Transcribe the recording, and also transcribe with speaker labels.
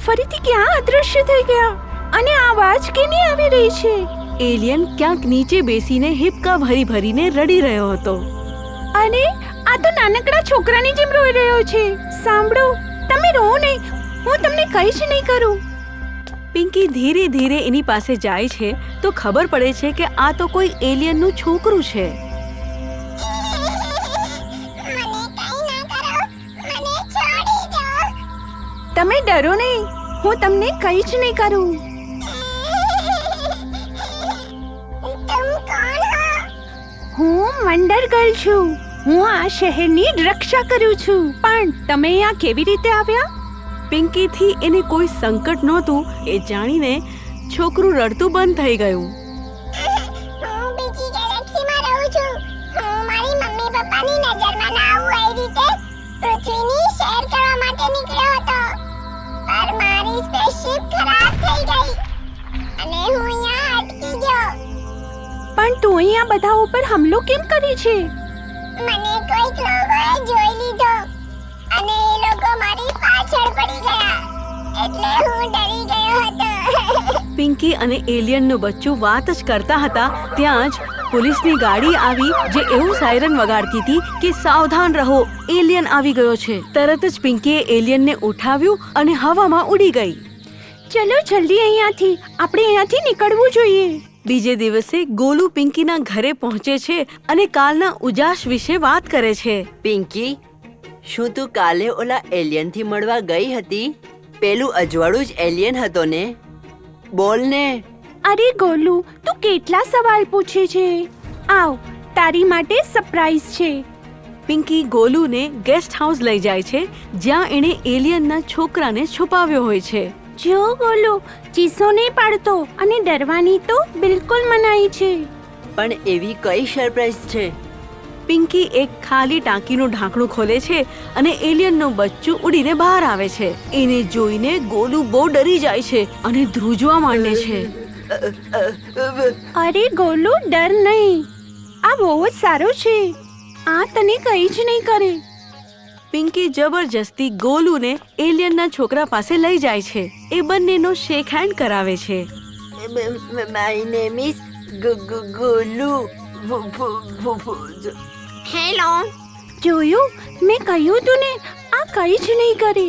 Speaker 1: ફરીથી ક્યાં અદૃશ્ય થઈ ગયા અને આ અવાજ કેની આવી રહી છે?
Speaker 2: એલિયન ક્યાંક નીચે બેસીને હિપકા ભરી ભરીને રડી રહ્યો હતો.
Speaker 1: અને આ તો નાનકડા છોકરાની જેમ રોઈ રહ્યો છે. સાંભળો, તમે રો નહીં, હું તમને કંઈ જ નહીં કરું.
Speaker 2: પિંકી ધીરે ધીરે એની પાસે જાય છે તો ખબર પડે છે કે આ તો કોઈ એલિયનનું છોકરું છે.
Speaker 1: તમે ડરો નહીં, હું તમને કંઈ જ નહીં કરું. હું વન્ડર ગર્લ છું. હું આ શહેરની રક્ષા કરું છું. પણ તમે અહીંયા કેવી રીતે આવ્યા?
Speaker 2: પિંકીથી એને કોઈ સંકટ નહોતું એ જાણીને છોકરું રડતું બંધ થઈ ગયું.
Speaker 3: હું બીજી ગેલેક્સીમાં રહું છું. હું મારી મમ્મી પપ્પાની નજરમાં ના આવું એ રીતે પૃથ્વીની શેર કરવા માટે નીકળ્યો હતો. પર મારી સ્પેસશિપ ખરાબ થઈ ગઈ અને હું અહીંયા અટકી ગયો.
Speaker 1: પણ તું અહીંયા બધા ઉપર હુમલો કેમ કરી છે?
Speaker 3: મને કોઈક લોકોએ જોઈ લીધો અને એ લોકો મારી પાછળ પડી ગયા એટલે હું ડરી ગયો હતો.
Speaker 2: પિંકી અને એલિયનનું બચ્ચું વાત જ કરતા હતા ત્યાં જ પોલીસની ગાડી આવી જે એવું સાયરન વગાડતી હતી કે સાવધાન રહો, એલિયન આવી ગયો છે. તરત જ પિંકીએ એલિયનને ઉઠાવ્યું અને હવામાં ઉડી ગઈ.
Speaker 1: ચલો જલ્દી અહીંયાથી, આપણે અહીંયાથી નીકળવું જોઈએ.
Speaker 2: બીજે દિવસે ગોલુ પિંકીના ઘરે પહોંચે છે અને કાલના ઉજાસ વિશે વાત કરે છે.
Speaker 4: પિંકી, શું તું કાલે ઓલા એલિયનથી મળવા ગઈ હતી? પેલું અજવાળું જ એલિયન હતો ને? બોલ ને.
Speaker 1: અરે ગોલુ, તું કેટલા સવાલ પૂછે છે. આવ, તારી માટે સરપ્રાઈઝ છે.
Speaker 2: પિંકી ગોલુને ગેસ્ટ હાઉસ લઈ જાય છે જ્યાં એણે એલિયનના છોકરાને છુપાવ્યો હોય છે.
Speaker 1: જો ગોલુ, ચીસો નહીં પાડતો અને ડરવાની તો બિલકુલ મનાઈ છે.
Speaker 4: પણ એવી કઈ સરપ્રાઈઝ છે?
Speaker 2: પિંકી એક ખાલી ટાંકીનું ઢાંકણું ખોલે છે અને એલિયનનું બચ્ચું ઉડીને બહાર આવે છે. એને જોઈને ગોલુ બહુ ડરી જાય છે અને ધ્રુજવા માંડે છે.
Speaker 1: અરે ગોલુ, ડર નહીં, આ બહુ જ સારું છે. આ તને કંઈ જ નહીં કરે.
Speaker 2: પિંકી જબરજસ્તી ગોલુને એલિયનના છોકરા પાસે લઈ જાય છે. એ બંનેનો શેક હેન્ડ કરાવે છે.
Speaker 4: My name is Golu.
Speaker 3: Hello.
Speaker 1: જોયું, મેં કહ્યું તું ને, આ કંઈ જ નહીં કરે.